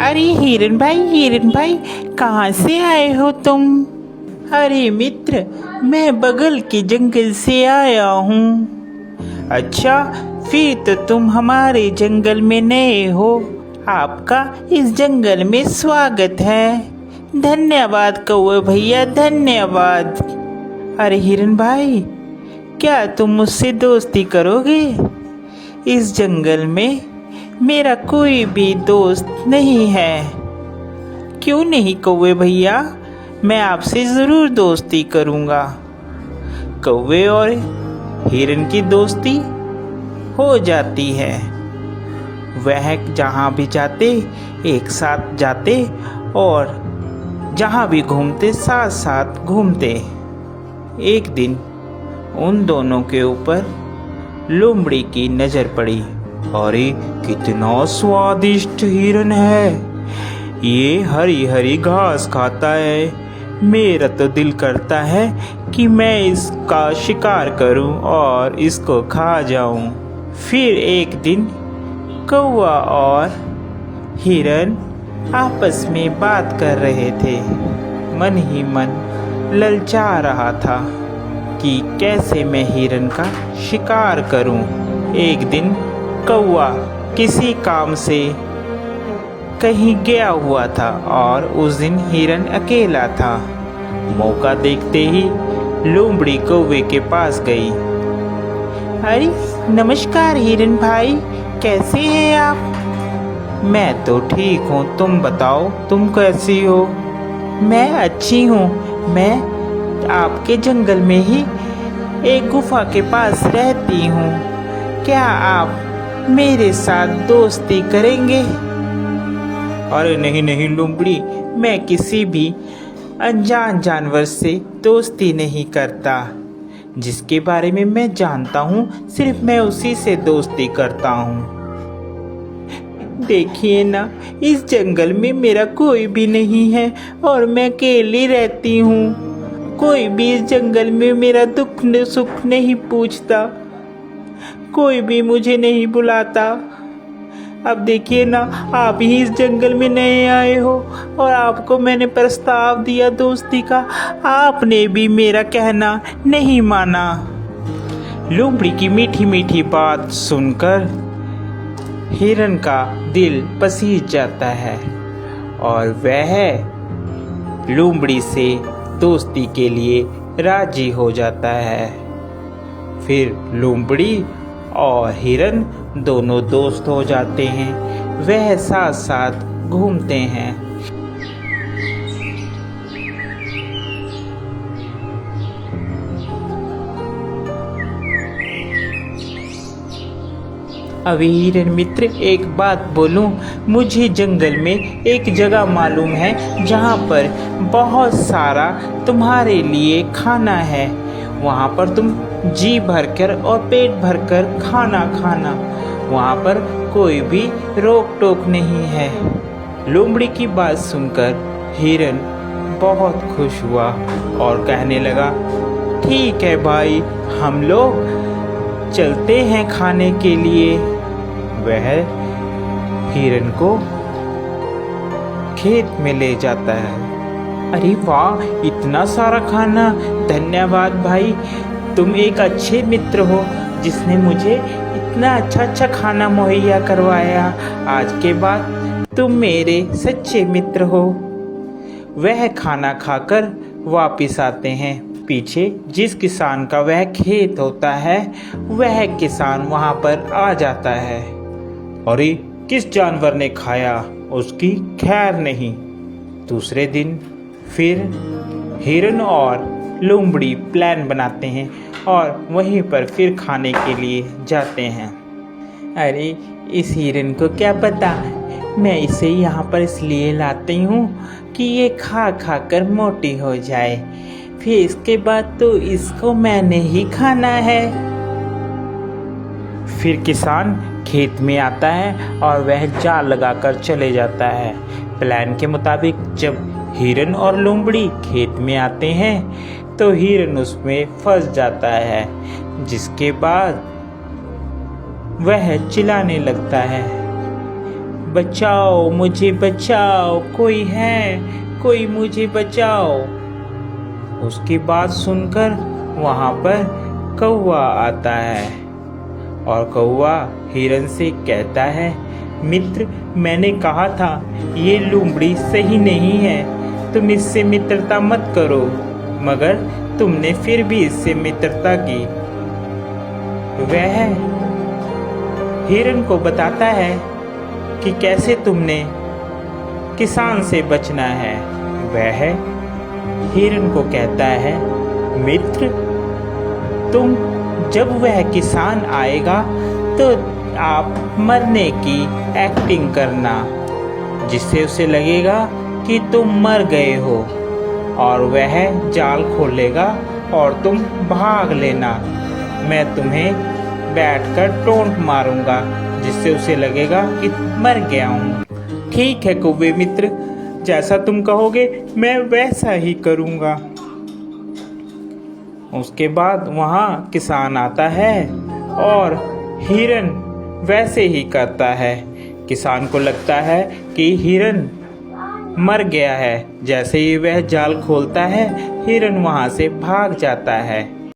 अरे हिरन भाई कहाँ से आए हो तुम? अरे मित्र, मैं बगल के जंगल से आया हूँ। अच्छा, फिर तो तुम हमारे जंगल में नए हो। आपका इस जंगल में स्वागत है। धन्यवाद कौवे भैया, धन्यवाद। अरे हिरन भाई, क्या तुम मुझसे दोस्ती करोगे? इस जंगल में मेरा कोई भी दोस्त नहीं है। क्यों नहीं कौवे भैया, मैं आपसे ज़रूर दोस्ती करूँगा। कौवे और हिरन की दोस्ती हो जाती है। वह जहाँ भी जाते एक साथ जाते और जहाँ भी घूमते साथ साथ घूमते। एक दिन उन दोनों के ऊपर लोमड़ी की नज़र पड़ी। अरे कितना स्वादिष्ट हिरन है, ये हरी हरी घास खाता है। मेरा तो दिल करता है कि मैं इसका शिकार करूं और इसको खा जाऊं। फिर एक दिन कौवा और हिरन आपस में बात कर रहे थे। मन ही मन ललचा रहा था कि कैसे मैं हिरन का शिकार करूं। एक दिन कौवा किसी काम से कहीं गया हुआ था और उस दिन हिरन अकेला था। मौका देखते ही लोमड़ी कौवे के पास गई। अरे नमस्कार हिरन भाई, कैसे हैं आप? मैं तो ठीक हूँ, तुम बताओ तुम कैसी हो? मैं अच्छी हूँ। मैं आपके जंगल में ही एक गुफा के पास रहती हूँ। क्या आप मेरे साथ दोस्ती करेंगे? अरे नहीं नहीं लोमड़ी, मैं किसी भी अनजान जानवर से दोस्ती नहीं करता। जिसके बारे में मैं जानता हूँ सिर्फ मैं उसी से दोस्ती करता हूँ। देखिए ना, इस जंगल में मेरा कोई भी नहीं है और मैं अकेली रहती हूँ। कोई भी इस जंगल में मेरा दुख सुख नहीं पूछता, कोई भी मुझे नहीं बुलाता। अब देखिए ना, आप ही इस जंगल में नए आए हो और आपको मैंने प्रस्ताव दिया दोस्ती का, आपने भी मेरा कहना नहीं माना। लोमड़ी की मीठी मीठी बात सुनकर हिरन का दिल पसीज जाता है और वह लोमड़ी से दोस्ती के लिए राजी हो जाता है। फिर लोमड़ी और हिरन दोनों दोस्त हो जाते हैं। वह साथ साथ घूमते हैं। अभी हिरन मित्र, एक बात बोलूं, मुझे जंगल में एक जगह मालूम है जहाँ पर बहुत सारा तुम्हारे लिए खाना है। वहाँ पर तुम जी भरकर और पेट भरकर खाना खाना, वहाँ पर कोई भी रोक टोक नहीं है। लोमड़ी की बात सुनकर हिरन बहुत खुश हुआ और कहने लगा, ठीक है भाई, हम लोग चलते हैं खाने के लिए। वह हिरन को खेत में ले जाता है। अरे वाह, इतना सारा खाना! धन्यवाद भाई, तुम एक अच्छे मित्र हो जिसने मुझे इतना अच्छा खाना मुहैया करवाया। आज के बाद तुम मेरे सच्चे मित्र हो। वह खाना खाकर वापिस आते हैं। पीछे जिस किसान का वह खेत होता है, वह किसान वहाँ पर आ जाता है। अरे किस जानवर ने खाया, उसकी खैर नहीं। दूसरे दिन फिर हिरन और लोमड़ी प्लान बनाते हैं और वहीं पर फिर खाने के लिए जाते हैं। अरे इस हिरन को क्या पता, मैं इसे यहाँ पर इसलिए लाती हूँ कि ये खा खा कर मोटी हो जाए, फिर इसके बाद तो इसको मैंने ही खाना है। फिर किसान खेत में आता है और वह जाल लगाकर चले जाता है। प्लान के मुताबिक जब हिरन और लोमड़ी खेत में आते हैं तो हिरन उसमें फंस जाता है, जिसके बाद वह चिल्लाने लगता है, बचाओ, मुझे बचाओ, कोई है, कोई मुझे बचाओ। उसकी बात सुनकर वहाँ पर कौवा आता है और कौवा हिरन से कहता है, मित्र, मैंने कहा था ये लोमड़ी सही नहीं है, तुम इससे मित्रता मत करो, मगर तुमने फिर भी इससे मित्रता की। वह हिरन को बताता है कि कैसे तुमने किसान से बचना है। वह हिरन को कहता है, मित्र, तुम जब वह किसान आएगा तो आप मरने की एक्टिंग करना, जिससे उसे लगेगा कि तुम मर गए हो, और वह जाल खोलेगा और तुम भाग लेना। मैं तुम्हें बैठकर टोंट मारूंगा, जिससे उसे लगेगा कि मर गया हूँ। ठीक है कौवे मित्र, जैसा तुम कहोगे मैं वैसा ही करूँगा। उसके बाद वहाँ किसान आता है और हिरन वैसे ही करता है। किसान को लगता है कि हिरन मर गया है। जैसे ही वह जाल खोलता है, हिरन वहाँ से भाग जाता है।